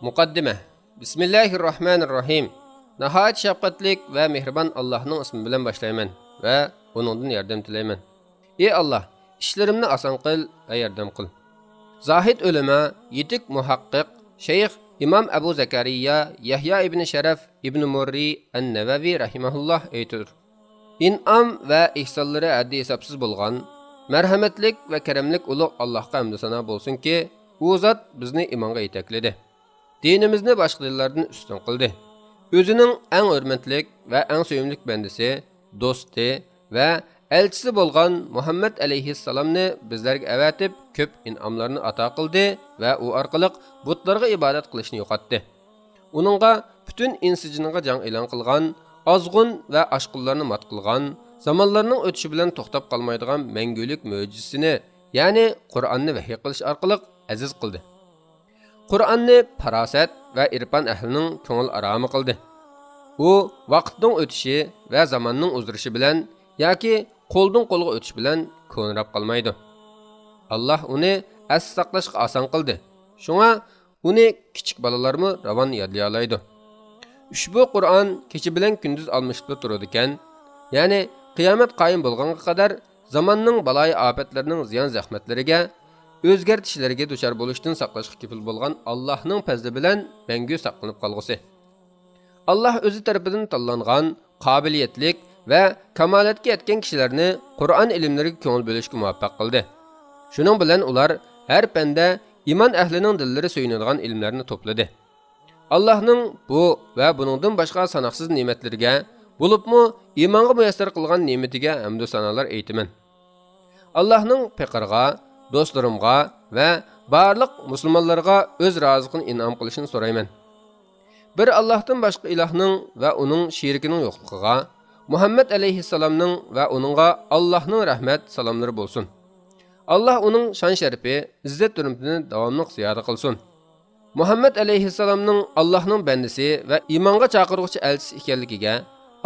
Muqaddime. Bismillahirrahmanirrahim. Nəhayət şəfqətlik və mehriban Allah'ın ismi bilan başlayman və onundan yardım tilayman. Ey Allah, işlerimni asan qıl və yardım qıl. Zahid ölümə, yetik muhaqqiq, Şeyx İmam Abu Zakariya Yahya ibn Şərəf ibn Murri Ən-Nəvəvi rahimehullah aytır. İn'am və ihsanları həddi hesabsız bolğan, mərhəmətlik və kərəmlik uluq Allahqa həmd sana bolsun ki, o zat bizni imanğa yetəkledi. Dinimizni başqa dillərdən üstün qıldı. Özünün ən hörmətlik və ən söyümlük bəndisi, dostu və elçisi bolğan Muhammed aleyhissalamni bizlərə əvətib köp in'amlarını ata qıldı və o arqalıq butlarga ibadat qilishni yo'qotdi. Uningga bütün insijiniga jang e'lon qilgan, azg'un və ashqullarni mat qilgan, zamonlarning o'tishi bilan to'xtab qolmaydigan mangulik mo'jizasini, ya'ni Qur'onni vahiy qilish orqali aziz qildi. Qur'onni farosat va irfon ahlining ko'ngil aromi qildi. U vaqtning o'tishi va zamonning o'zgarishi bilan yoki qo'ldan qo'lga o'tish bilan ko'nrab qolmaydi. Allah uni as saqlashga oson qildi. Shunga uni kichik bolalarmi ravon yodlay oladi. Ushbu Qur'on kecha bilan kunduz almashib turadi ekan, ya'ni qiyomat qoyim bo'lgunga qadar zamonning baloyi ofatlarining ziyon zahmatlariga, o'zgartishlarga duchor bo'lishdan saqlashga kefil bo'lgan Allohning fazli bilan mangu saqlanib qolgusi. Allah o'zi tarafidan tanlangan, qobiliyatlik və kamalatga yetgan kishilarni Qur'on ilmlariga ko'ngil bo'lishga muvaffaq qildi. Shuning bilan ular har fanda iman ahlining dillari so'yinadigan ilmlarni to'pladi. Allohning bu va buningdan boshqa sanoqsiz ne'matlariga, bo'libmi imonga muyassar qilgan ne'matiga hamd sanolar aytaman. Allohning faqirga, do'stlarimga va barliq musulmonlarga o'z roziqini in'om qilishini so'rayman. Bir Allohdan boshqa ilohning va uning sherikining yo'qligiga, Muhammed aleyhissalamның və onunğa Allah'ның rəhmət salamları bolsun. Allah onun şan şərifi, izzət hürmətini davamlıq ziyada qılsın. Muhammed aleyhissalamның Allah'ның bəndisi və imanğa çağırğıcı elçisi ikənligiga,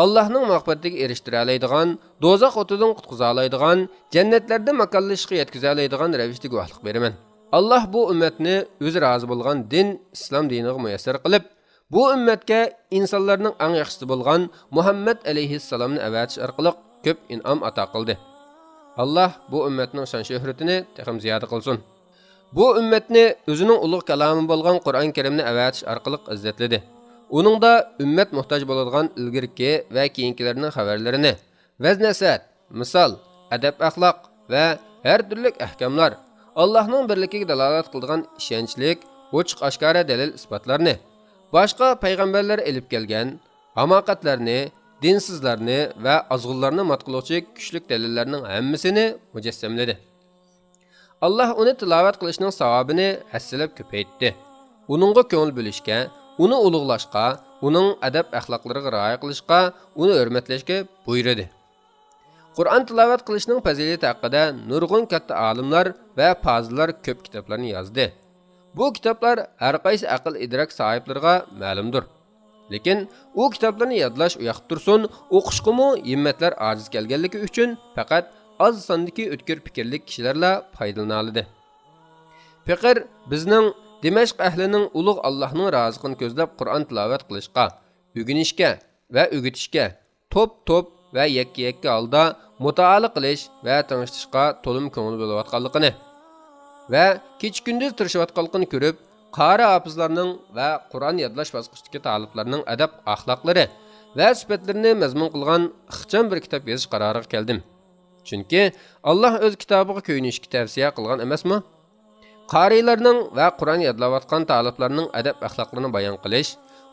Allah'ның məğfirətiga erişdirə alaydigan, dozaq otudan qutquza alaydigan, cənnətlərdə makallaşıqı yetkizə alaydigan rəvişdə guvahlıq beraman. Allah bu ümmətni özü razı bolğan din, İslam diniga müyəssər qılıb, bu ümmetke insanlarının en yaxşısı bolğan Muhammed aleyhissalamni əvətiş arqılıq köp in'am ata qıldı. Allah bu ümmetinin şan şöhrətini texim ziyada qılsın. Bu ümmetni özünün uluq kalamı bolğan Qur'an-ı Kerimni əvətiş arqılıq izzetledi. Onunda ümmet muhtaç boladigan ilgirki və keyinkilərinin xəbərlərini, vəz-nəsihat, misal, ədəb əxlaq və hər türlük əhkamlar, Allah'ның birlikiga dalalat qıldıgan işençlik, ochiq aşkara dalil isbatlarni, başqa peyğəmbərlər elib gəlgən hamaqatlarni, dinsizlarni və azğullarni mat qılğıcı küçlük dəlillərinin hamısını mücəssəmlədi. Allah onu tilavat qilishning savabını həssilab köpəytdi. Onunğa köngül bölüşkə, onu uluqlaşqa, onun ədəb əxlaqlarına rioya qilishqa, onu hörmətləşkə buyurdu. Qur'on tilavat qilishning fazilati haqida nurg'un katta olimlar və fazillar köp kitoblarni yozdi. Bu kitaplar her qaysi aql idrak sahiplerine ma'lumdur. Lekin o kitaplarni yodlash uyoq tursin, o'qishqimi himmatlar ojiz kelganligi uchun faqat az sondagi o'tkir fikrlik kishilarla foydalana oladi. Fiqr bizning Dimashq ahlining ulug' Allohning roziqini ko'zlab Qur'on tilovat qilishga, o'rganishga va o'gitishga, top-top va yakka-yakka holda mutolaa qilish va tanishishga to'lim ko'ngil bo'layotganligini və keç-gündüz tirişiyotqanligini ko'rib, qari hafizlarning və Qur'on yodlash bosqichidagi taliblarning adab axloqlari və sifatlarini mazmun qilgan ixcham bir kitob yozish qaroriga keldim. Chunki Allah o'z kitobiga ko'yinishga tavsiya qilgan emasmi? Qarilarning və Qur'on yodlayotgan taliblarning adab axloqlarini bayon qilish,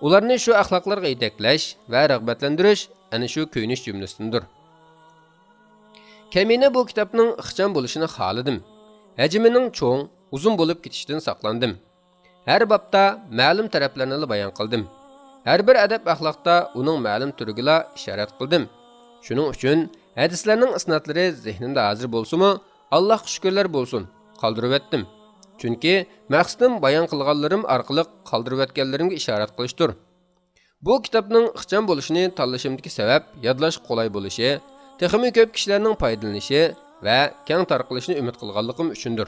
ularni shu axloqlarga yetaklash və rag'batlantirish ana shu ko'yinish jumlasidir. Kamina bu kitobning ixcham bo'lishini xolidim. Həcmining çoğ, uzun bo'lib ketishdan saqlandim. Hər babda ma'lum taraflarni bayon qildim. Hər bir adab axloqda uning ma'lum turiga ishorat qildim. Shuning uchun hadislarning isnatlari zehnimda hozir bo'lsa-mu, Allohga shukrlar bo'lsin, qoldirib etdim. Chunki maqsadim bayon qilganlarim orqali qoldirib etganlarimga ishorat qilishdir. Bu kitobning ixcham bo'lishini tanlashimdagi sabab yodlash qulay bo'lishi, texmi ko'p kishilarning foydalanishi və keng tarqalışını ümid qilganligim uchundir.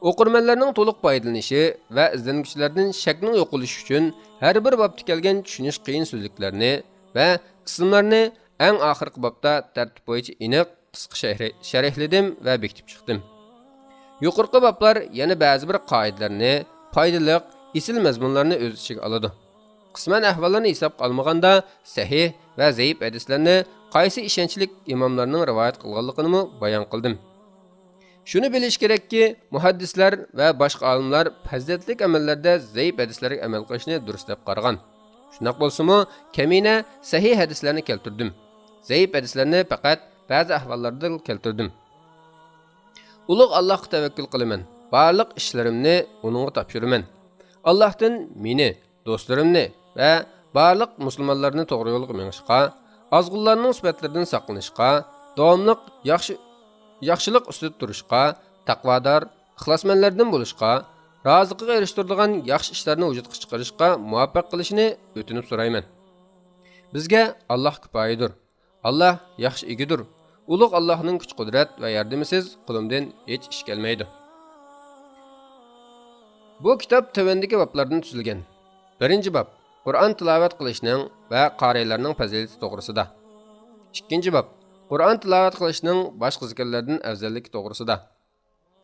O'qirmanlarning to'liq foydalanishi va izlanuvchilardan shakning yo'qolishi uchun har bir bobda kelgan tushunish qiyin so'zliklarni va ismlarni eng oxirgi bobda tartib bo'yicha aniq qisqa sharhladim va bekitib chiqdim. Yuqorqi boblar yana ba'zi bir qoidalarni, foydali, isil mazmunlarni o'z ichiga oladi. Qisman ahvollarni hisobga olmaganda sahih va zaif hadislarni qaysi ishonchli imomlarning rivoyat qilganligini bayon qildim. Shuni bilish kerakki, muhaddislar va boshqa olimlar fazilatli amallarda zaif hadislarga amal qilishni durust deb qaragan. Shunday bo'lsa-mu, kamina sahih hadislarni keltirdim. Zaif hadislarni faqat ba'zi ahvollarda keltirdim. Ulug' Allohga tavakkul qilaman. Barliq ishlarimni uningga topshiraman. Allohdan meni, do'stlarimni va barliq musulmonlarni to'g'ri yo'lga minishga, ozg'unlarning sifatlaridan saqlanishga, davomliq yaxshilik ustida turishga, taqvodor, ixlosmandlardan bo'lishga, roziqiga erishtiradigan yaxshi ishlarni vujudga chiqarishga muvaffaq qilishini o'tinib so'rayman. Bizga Alloh kifoyadir. Alloh yaxshi egidir. Ulug' Allohning kuch-qudrat va yordamisiz qo'limdan hech ish kelmaydi. Bu kitob tövendagi boblardan tuzilgan. 1-bob Qur'on tilovat qilishning va qorilarning fazilati to'g'risida. 2-bob Qur'on tilovat qilishning boshqa zikrlardan afzalligi to'g'risida.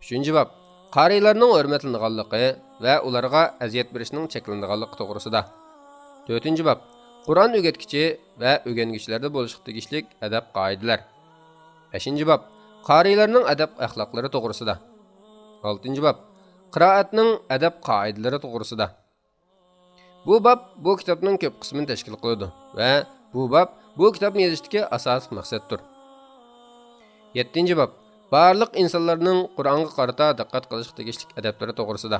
3-bob qorilarning hurmatlanganligi va ularga aziyat berishning cheklanganligi to'g'risida. 4-bob Qur'on o'rgatkichi va o'rgangichlarda bo'lishga tegishli adab qoidalar. 5-bob qorilarning adab axloqlari to'g'risida. 6-bob qiroatning adab qoidalari to'g'risida. Bu bob bu kitobning ko'p qismini tashkil qiladi va bu bob bu kitobni yozishdagi asosiy maqsaddir. 7-bob barliq insonlarning Qur'onga qarata diqqat qilishga tegishli adablari to'g'risida.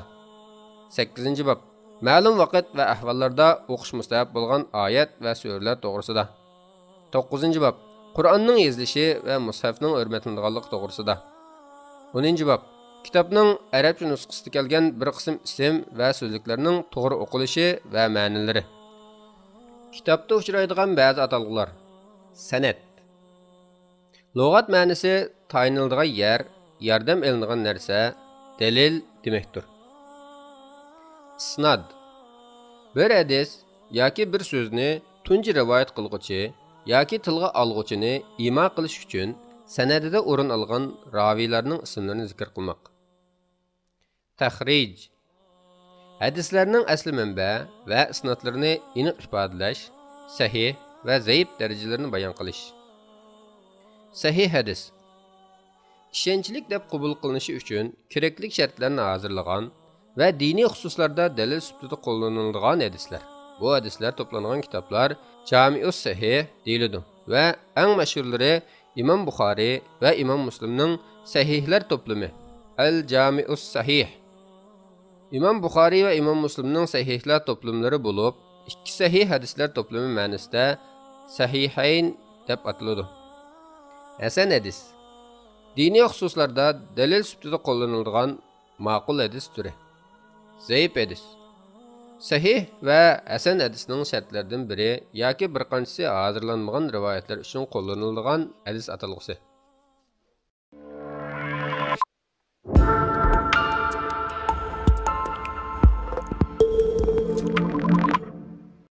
8-bob ma'lum vaqt va ahvollarda o'qish mustahab bo'lgan oyat va suralar to'g'risida. 9-bob Qur'onning yozilishi va mushafning hurmatlanganligi to'g'risida. 10-bob kitobning arabcha nusxasida kelgan bir qism ism va so'zliklarning to'g'ri o'qilishi va ma'nolari. Kitobda uchraydigan ba'zi atalg'ular. Sanad. Lug'at ma'nosi tayiniladigan yer, yordam elinadigan narsa, dalil demakdir. Isnad. Bir hadis yoki bir so'zni tunji rivoyat qilguvchi yoki tilga olg'uvchini imo qilish uchun sanadida o'rin olgan raviylarning ismlarini zikr qilmoq. Tahrij. Hadislarning asli manba va isnodlarini aniq ifodalash, sahih va zaif darajalarini bayon qilish. Sahih hadis. Ishonchlik deb qabul qilinishi uchun kerakli shartlarni hozirlagan va diniy xususlarda dalil sifatida qo'llaniladigan hadislar. Bu hadislar to'plangan kitoblar Jami'us Sahih deyiladi va eng mashhurlari İmam Buxoriy va İmam Muslimning sahihlar to'plami Al-Jami'us Sahih. İmam Buxoriy va İmam Muslimning sahihlar to'plamlari bo'lib, ikki sahih hadislar to'plami ma'nosida Sahihayn deb ataladi. Hasan hadis. Diniy xususlarda dalil sifatida qo'llaniladigan ma'qul hadis turi. Zaif hadis. Sahih va hasan hadisning shartlaridan biri yoki bir qanchasi hozirlanmagan rivoyatlar uchun qo'llaniladigan hadis atalg'usi.